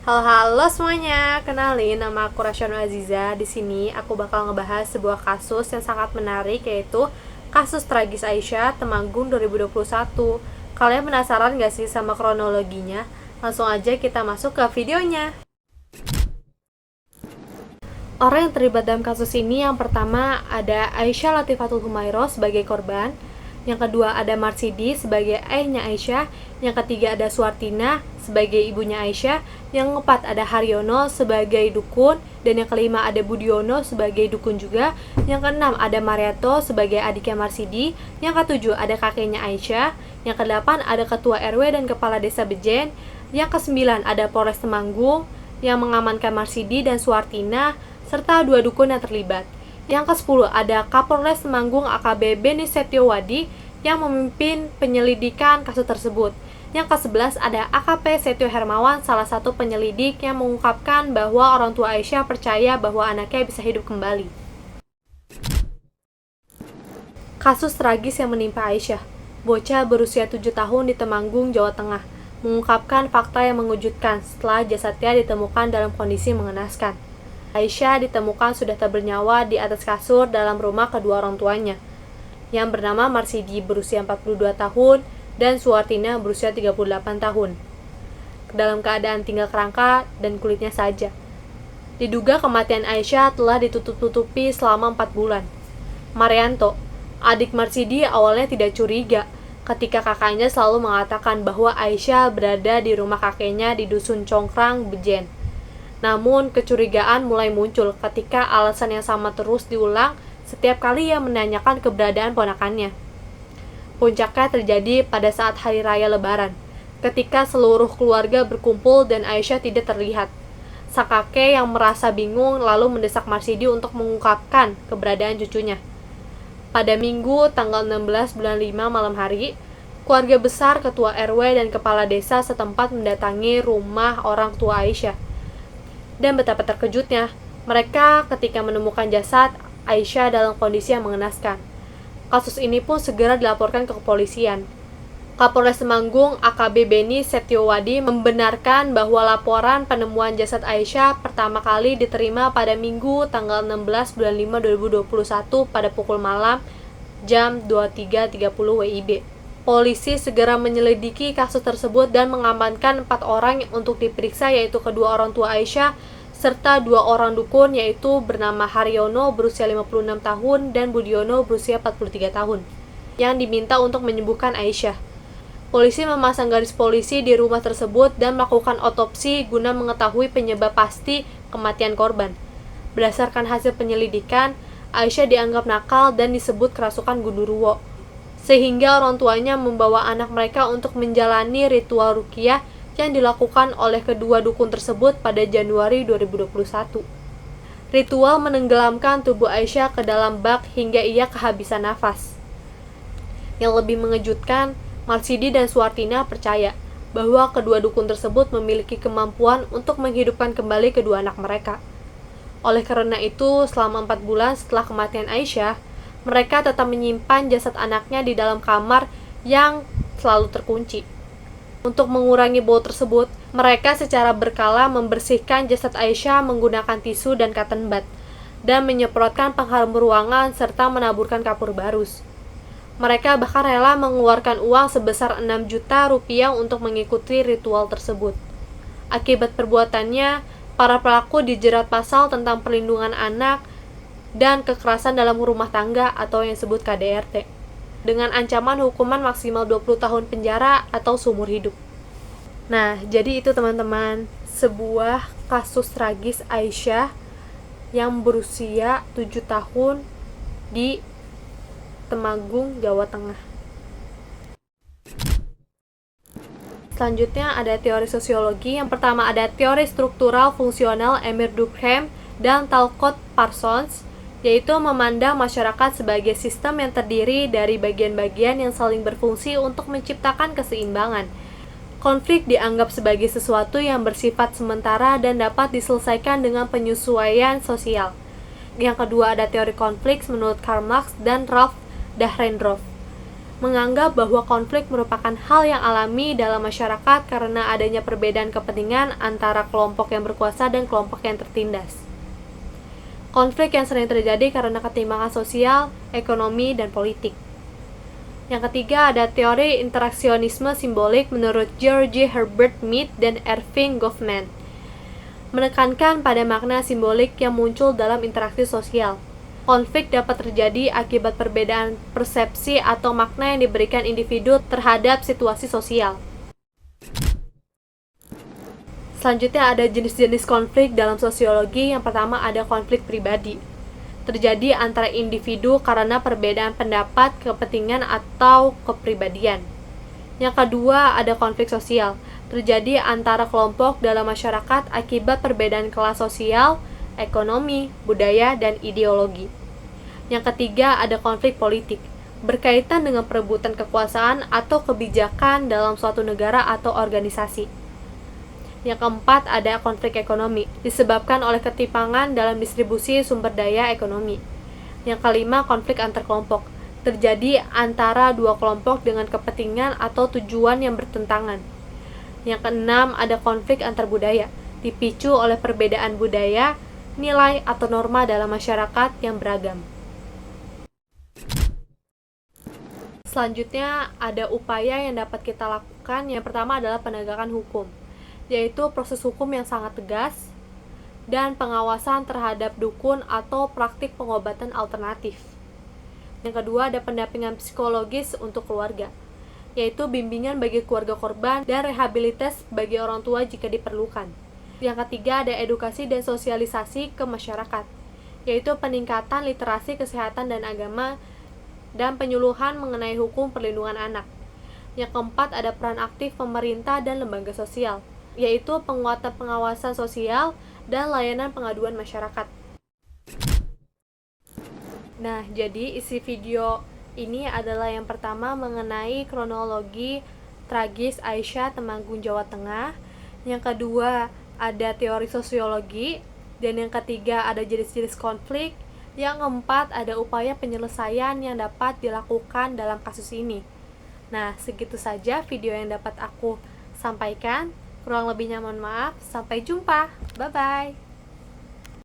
Halo semuanya, kenalin nama aku Rasyana Aziza. Di sini aku bakal ngebahas sebuah kasus yang sangat menarik, yaitu kasus tragis Aisyah Temanggung 2021. Kalian penasaran gak sih sama kronologinya? Langsung aja kita masuk ke videonya. Orang yang terlibat dalam kasus ini yang pertama ada Aisyah Latifatul Humairah sebagai korban, yang kedua ada Marsidi sebagai ayahnya Aisyah, yang ketiga ada Suwartina sebagai ibunya Aisyah, yang keempat ada Haryono sebagai dukun, dan yang kelima ada Budiono sebagai dukun juga, yang keenam ada Mariato sebagai adiknya Marsidi, yang ketujuh ada kakeknya Aisyah, yang kedelapan ada ketua RW dan kepala desa Bejen, yang kesembilan ada Polres Temanggung yang mengamankan Marsidi dan Suwartina serta dua dukun yang terlibat. Yang ke-10 ada Kapolres Temanggung AKBP Beni Setiowadi yang memimpin penyelidikan kasus tersebut. Yang ke-11 ada AKP Setio Hermawan, salah satu penyelidik yang mengungkapkan bahwa orang tua Aisyah percaya bahwa anaknya bisa hidup kembali. Kasus tragis yang menimpa Aisyah. Bocah berusia 7 tahun di Temanggung, Jawa Tengah, mengungkapkan fakta yang mengejutkan setelah jasadnya ditemukan dalam kondisi mengenaskan. Aisyah ditemukan sudah tak bernyawa di atas kasur dalam rumah kedua orang tuanya, yang bernama Marsidi berusia 42 tahun dan Suwartina berusia 38 tahun, dalam keadaan tinggal kerangka dan kulitnya saja. Diduga kematian Aisyah telah ditutup-tutupi selama 4 bulan. Marianto, adik Marsidi, awalnya tidak curiga ketika kakaknya selalu mengatakan bahwa Aisyah berada di rumah kakeknya di Dusun Congkrang, Bejen. Namun, kecurigaan mulai muncul ketika alasan yang sama terus diulang setiap kali ia menanyakan keberadaan ponakannya. Puncaknya terjadi pada saat Hari Raya Lebaran, ketika seluruh keluarga berkumpul dan Aisyah tidak terlihat. Sang kakek yang merasa bingung lalu mendesak Marsidi untuk mengungkapkan keberadaan cucunya. Pada Minggu, tanggal 16 bulan 5 malam hari, keluarga besar, ketua RW, dan kepala desa setempat mendatangi rumah orang tua Aisyah. Dan betapa terkejutnya mereka ketika menemukan jasad Aisyah dalam kondisi yang mengenaskan. Kasus ini pun segera dilaporkan ke kepolisian. Kapolres Temanggung AKBP Beni Setiowadi membenarkan bahwa laporan penemuan jasad Aisyah pertama kali diterima pada Minggu tanggal 16 bulan 5 2021 pada pukul malam jam 23.30 WIB. Polisi segera menyelidiki kasus tersebut dan mengamankan 4 orang untuk diperiksa, yaitu kedua orang tua Aisyah serta 2 orang dukun, yaitu bernama Haryono berusia 56 tahun dan Budiono berusia 43 tahun, yang diminta untuk menyembuhkan Aisyah. Polisi memasang garis polisi di rumah tersebut dan melakukan otopsi guna mengetahui penyebab pasti kematian korban. Berdasarkan hasil penyelidikan, Aisyah dianggap nakal dan disebut kerasukan gundurwo, sehingga orang tuanya membawa anak mereka untuk menjalani ritual ruqyah yang dilakukan oleh kedua dukun tersebut pada Januari 2021. Ritual menenggelamkan tubuh Aisyah ke dalam bak hingga ia kehabisan nafas. Yang lebih mengejutkan, Marsidi dan Suwartina percaya bahwa kedua dukun tersebut memiliki kemampuan untuk menghidupkan kembali kedua anak mereka. Oleh karena itu, selama 4 bulan setelah kematian Aisyah, mereka tetap menyimpan jasad anaknya di dalam kamar yang selalu terkunci. Untuk mengurangi bau tersebut, mereka secara berkala membersihkan jasad Aisyah menggunakan tisu dan cotton bud, dan menyemprotkan pengharum ruangan serta menaburkan kapur barus. Mereka bahkan rela mengeluarkan uang sebesar 6 juta rupiah untuk mengikuti ritual tersebut. Akibat perbuatannya, para pelaku dijerat pasal tentang perlindungan anak dan kekerasan dalam rumah tangga atau yang disebut KDRT, dengan ancaman hukuman maksimal 20 tahun penjara atau seumur hidup. Nah, jadi itu teman-teman, sebuah kasus tragis Aisyah yang berusia 7 tahun di Temanggung, Jawa Tengah. Selanjutnya ada teori sosiologi. Yang pertama ada teori struktural fungsional Emile Durkheim dan Talcott Parsons, yaitu memandang masyarakat sebagai sistem yang terdiri dari bagian-bagian yang saling berfungsi untuk menciptakan keseimbangan. Konflik dianggap sebagai sesuatu yang bersifat sementara dan dapat diselesaikan dengan penyesuaian sosial. Yang kedua ada teori konflik menurut Karl Marx dan Ralph Dahrendorf. menganggap bahwa konflik merupakan hal yang alami dalam masyarakat karena adanya perbedaan kepentingan antara kelompok yang berkuasa dan kelompok yang tertindas. Konflik yang sering terjadi karena ketimpangan sosial, ekonomi, dan politik. Yang ketiga ada teori interaksionisme simbolik menurut George Herbert Mead dan Erving Goffman, menekankan pada makna simbolik yang muncul dalam interaksi sosial. Konflik dapat terjadi akibat perbedaan persepsi atau makna yang diberikan individu terhadap situasi sosial. Selanjutnya ada jenis-jenis konflik dalam sosiologi. Yang pertama ada konflik pribadi. Terjadi antara individu karena perbedaan pendapat, kepentingan, atau kepribadian. Yang kedua ada konflik sosial. Terjadi antara kelompok dalam masyarakat akibat perbedaan kelas sosial, ekonomi, budaya, dan ideologi. Yang ketiga ada konflik politik. Berkaitan dengan perebutan kekuasaan atau kebijakan dalam suatu negara atau organisasi. Yang keempat ada konflik ekonomi, disebabkan oleh ketimpangan dalam distribusi sumber daya ekonomi. Yang kelima konflik antar kelompok, terjadi antara dua kelompok dengan kepentingan atau tujuan yang bertentangan. Yang keenam ada konflik antar budaya, dipicu oleh perbedaan budaya, nilai atau norma dalam masyarakat yang beragam. Selanjutnya ada upaya yang dapat kita lakukan. Yang pertama adalah penegakan hukum, yaitu proses hukum yang sangat tegas dan pengawasan terhadap dukun atau praktik pengobatan alternatif. Yang kedua ada pendampingan psikologis untuk keluarga, yaitu bimbingan bagi keluarga korban dan rehabilitas bagi orang tua jika diperlukan. Yang ketiga ada edukasi dan sosialisasi ke masyarakat, yaitu peningkatan literasi kesehatan dan agama dan penyuluhan mengenai hukum perlindungan anak. Yang keempat ada peran aktif pemerintah dan lembaga sosial, yaitu penguatan pengawasan sosial dan layanan pengaduan masyarakat. Nah, jadi isi video ini adalah yang pertama mengenai kronologi tragis Aisyah Temanggung, Jawa Tengah. Yang kedua ada teori sosiologi, dan yang ketiga ada jenis-jenis konflik. Yang keempat ada upaya penyelesaian yang dapat dilakukan dalam kasus ini. Nah, segitu saja video yang dapat aku sampaikan. Kurang lebihnya mohon maaf. Sampai jumpa. Bye-bye.